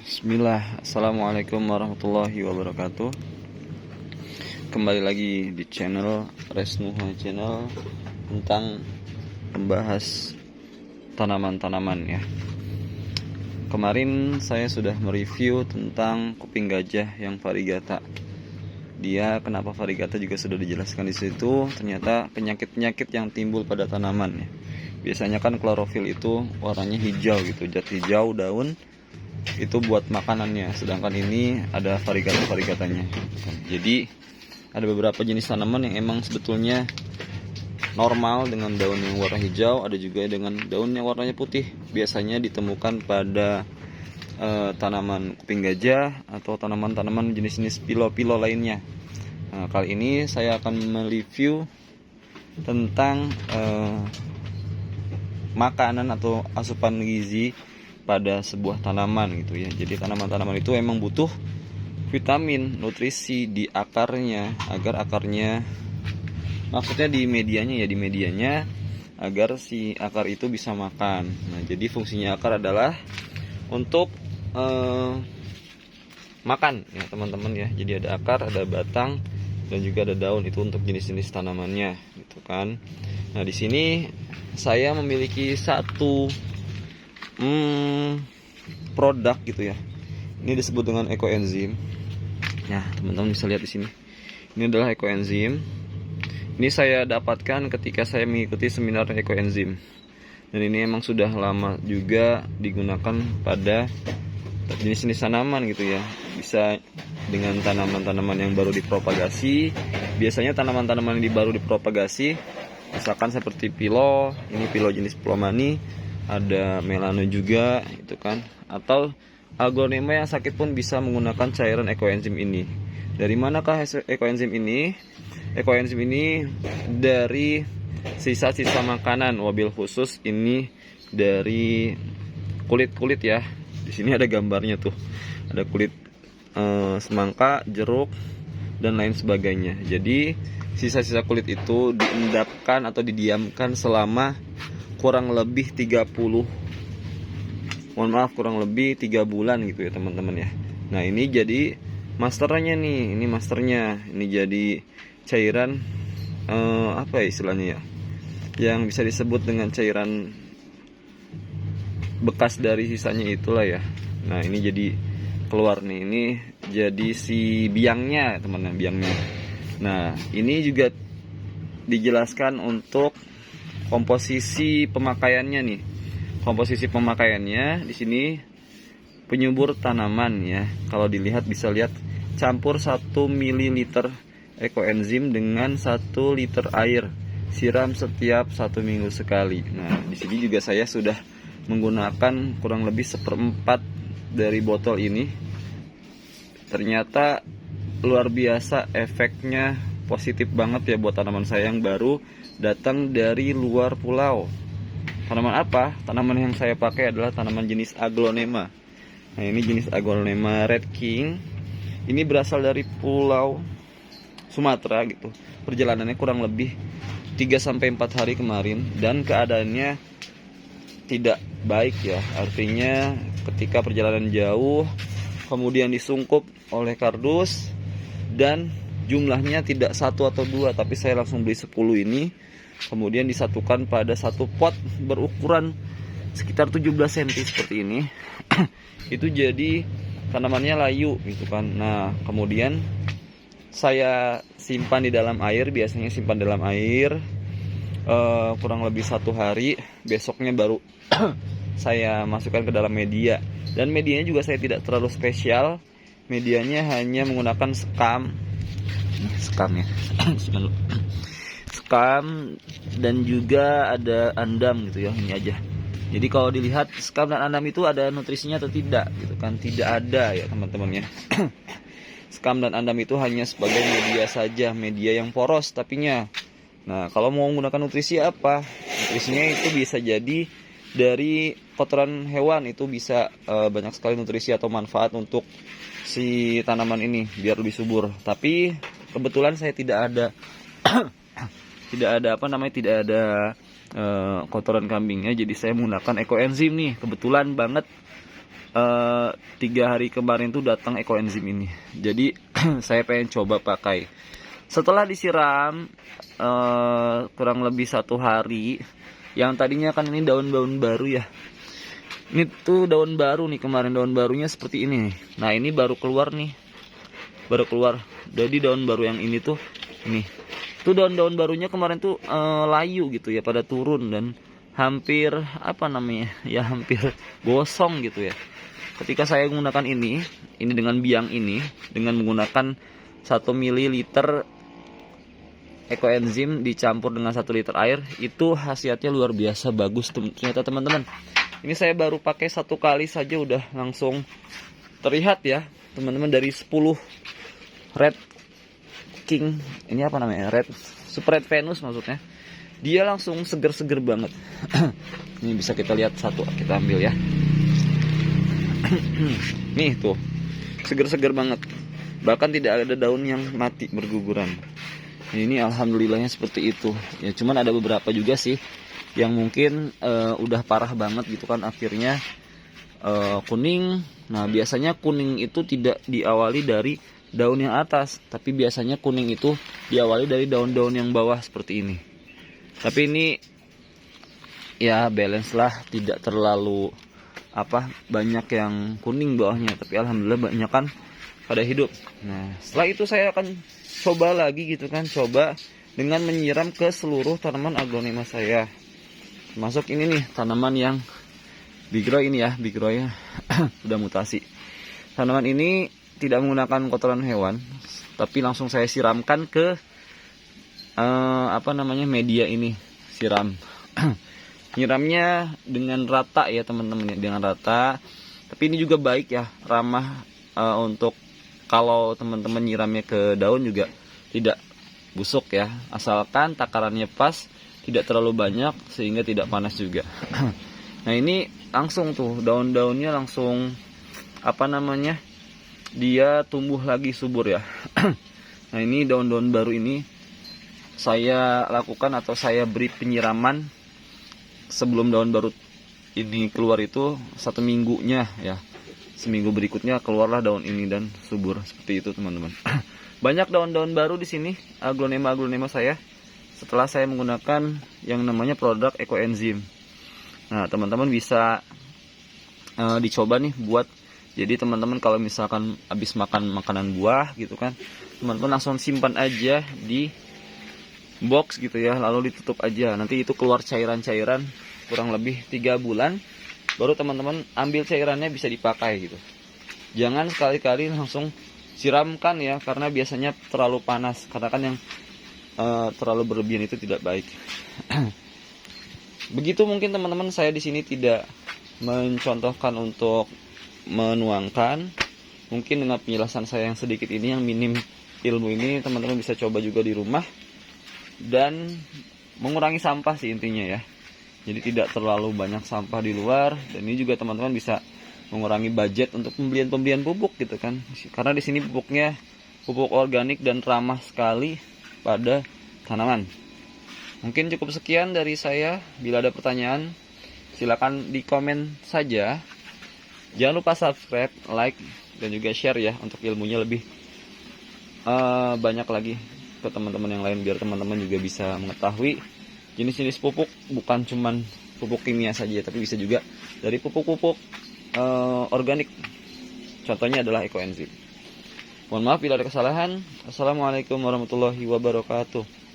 Bismillah, Assalamualaikum warahmatullahi wabarakatuh. Kembali lagi di channel Resnuha Channel tentang membahas tanaman-tanaman ya. Kemarin saya sudah mereview tentang kuping gajah yang variegata. Dia kenapa variegata juga sudah dijelaskan di situ. Ternyata penyakit-penyakit yang timbul pada tanaman ya. Biasanya kan klorofil itu warnanya hijau gitu, zat hijau daun itu buat makanannya, sedangkan ini ada variegata-variegatanya. Jadi ada beberapa jenis tanaman yang emang sebetulnya normal dengan daun yang warna hijau, ada juga dengan daun yang warnanya putih. Biasanya ditemukan pada tanaman kuping gajah atau tanaman-tanaman jenis-jenis pilo-pilo lainnya. Nah, kali ini saya akan mereview tentang makanan atau asupan gizi pada sebuah tanaman gitu ya. Jadi tanaman-tanaman itu emang butuh vitamin, nutrisi di akarnya agar akarnya, maksudnya di medianya agar si akar itu bisa makan. Nah, jadi fungsinya akar adalah untuk makan ya teman-teman ya. Jadi ada akar, ada batang, dan juga ada daun, itu untuk jenis-jenis tanamannya gitu kan. Nah, di sini saya memiliki satu produk gitu ya. Ini disebut dengan ekoenzim. Nah, teman-teman bisa lihat di sini. Ini adalah ekoenzim. Ini saya dapatkan ketika saya mengikuti seminar ekoenzim. Dan ini emang sudah lama juga digunakan pada jenis-jenis tanaman gitu ya. Bisa dengan tanaman-tanaman yang baru dipropagasi. Biasanya tanaman-tanaman yang baru dipropagasi, misalkan seperti pilo, ini pilo jenis Plomani, ada melano juga itu kan, atau aglonema yang sakit pun bisa menggunakan cairan ekoenzim ini. Dari manakah ekoenzim ini? Ekoenzim ini dari sisa-sisa makanan, wabil khusus ini dari kulit-kulit ya. Di sini ada gambarnya tuh. Ada kulit semangka, jeruk, dan lain sebagainya. Jadi sisa-sisa kulit itu diendapkan atau didiamkan selama kurang lebih 3 bulan gitu ya teman-teman ya. Nah, ini jadi masternya nih, ini masternya. Ini jadi cairan apa ya istilahnya ya, yang bisa disebut dengan cairan bekas dari sisanya itulah ya. Nah, ini jadi keluar nih, ini jadi si biangnya teman-teman, biangnya. Nah, ini juga dijelaskan untuk komposisi pemakaiannya nih. Komposisi pemakaiannya di sini penyubur tanaman ya. Kalau dilihat bisa lihat campur 1 ml ekoenzim dengan 1 liter air. Siram setiap 1 minggu sekali. Nah, di sini juga saya sudah menggunakan kurang lebih 1/4 dari botol ini. Ternyata luar biasa efeknya, positif banget ya buat tanaman saya yang baru datang dari luar pulau. Tanaman apa? Tanaman yang saya pakai adalah tanaman jenis aglonema. Nah, ini jenis aglonema Red King. Ini berasal dari pulau Sumatera gitu. Perjalanannya kurang lebih 3-4 hari kemarin dan keadaannya tidak baik ya. Artinya ketika perjalanan jauh kemudian disungkup oleh kardus dan jumlahnya tidak 1 atau 2, tapi saya langsung beli 10 ini. Kemudian disatukan pada satu pot berukuran sekitar 17 cm seperti ini. Itu jadi tanamannya layu gitu kan. Nah, kemudian saya simpan di dalam air. Biasanya simpan dalam air kurang lebih 1 hari. Besoknya baru saya masukkan ke dalam media. Dan medianya juga saya tidak terlalu spesial. Medianya hanya menggunakan sekam ya. Sekam dan juga ada andam gitu ya, ini aja. Jadi kalau dilihat sekam dan andam itu ada nutrisinya atau tidak gitu kan, tidak ada ya teman-teman ya. Sekam dan andam itu hanya sebagai media saja, media yang poros tapinya. Nah, kalau mau menggunakan nutrisi apa? Nutrisinya itu bisa jadi dari kotoran hewan, itu bisa banyak sekali nutrisi atau manfaat untuk si tanaman ini biar lebih subur. Tapi kebetulan saya tidak ada tidak ada kotoran kambingnya, jadi saya menggunakan ekoenzim nih. Kebetulan banget 3 hari kemarin tuh datang ekoenzim ini. Jadi saya pengen coba pakai. Setelah disiram kurang lebih 1 hari, yang tadinya kan ini daun-daun baru ya. Ini tuh daun baru nih, kemarin daun barunya seperti ini. Nah ini baru keluar nih, baru keluar. Jadi daun baru yang ini tuh ini. Tuh daun-daun barunya kemarin tuh layu gitu ya, pada turun dan hampir apa namanya ya, hampir gosong gitu ya. Ketika saya menggunakan ini dengan biang ini, dengan menggunakan 1 ml ekoenzim dicampur dengan 1 liter air, itu khasiatnya luar biasa bagus ternyata teman-teman. Ini saya baru pakai 1 kali saja udah langsung terlihat ya teman-teman, dari 10 red king, ini apa namanya, red super red Venus maksudnya, dia langsung seger-seger banget. Ini bisa kita lihat satu, kita ambil ya. Nih tuh, seger-seger banget, bahkan tidak ada daun yang mati berguguran. Ini alhamdulillahnya seperti itu ya. Cuman ada beberapa juga sih yang mungkin udah parah banget gitu kan, akhirnya kuning. Nah biasanya kuning itu tidak diawali dari daun yang atas, tapi biasanya kuning itu diawali dari daun-daun yang bawah seperti ini. Tapi ini ya balance lah, tidak terlalu banyak yang kuning bawahnya, tapi alhamdulillah banyak kan pada hidup. Nah setelah itu saya akan coba lagi gitu kan, coba dengan menyiram ke seluruh tanaman aglonema saya, termasuk ini nih tanaman yang bigroy ini ya, bigroy udah mutasi. Tanaman ini tidak menggunakan kotoran hewan, tapi langsung saya siramkan ke media ini, siram. Nyiramnya dengan rata ya teman-teman, dengan rata. Tapi ini juga baik ya, ramah untuk kalau teman-teman nyiramnya ke daun juga tidak busuk ya, asalkan takarannya pas, tidak terlalu banyak sehingga tidak panas juga. Nah ini langsung tuh daun-daunnya langsung dia tumbuh lagi subur ya. Nah ini daun-daun baru ini saya lakukan atau saya beri penyiraman sebelum daun baru ini keluar itu 1 minggunya ya. Seminggu berikutnya keluarlah daun ini dan subur seperti itu teman-teman. Banyak daun-daun baru di sini aglonema saya setelah saya menggunakan yang namanya produk ekoenzim. Nah teman-teman bisa dicoba nih buat, jadi teman-teman kalau misalkan habis makan makanan buah gitu kan, teman-teman langsung simpan aja di box gitu ya, lalu ditutup aja. Nanti itu keluar cairan-cairan kurang lebih 3 bulan, baru teman-teman ambil cairannya bisa dipakai gitu. Jangan sekali-kali langsung siramkan ya, karena biasanya terlalu panas, karena kan yang terlalu berlebihan itu tidak baik. Begitu mungkin teman-teman, saya di sini tidak mencontohkan untuk menuangkan. Mungkin dengan penjelasan saya yang sedikit ini, yang minim ilmu ini, teman-teman bisa coba juga di rumah dan mengurangi sampah sih intinya ya. Jadi tidak terlalu banyak sampah di luar, dan ini juga teman-teman bisa mengurangi budget untuk pembelian pupuk gitu kan. Karena di sini pupuknya pupuk organik dan ramah sekali pada tanaman. Mungkin cukup sekian dari saya. Bila ada pertanyaan silakan di komen saja. Jangan lupa subscribe, like, dan juga share ya, untuk ilmunya lebih banyak lagi ke teman-teman yang lain, biar teman-teman juga bisa mengetahui jenis-jenis pupuk, bukan cuman pupuk kimia saja, tapi bisa juga dari pupuk-pupuk organik. Contohnya adalah ekoenzim. Mohon maaf bila ada kesalahan. Assalamualaikum warahmatullahi wabarakatuh.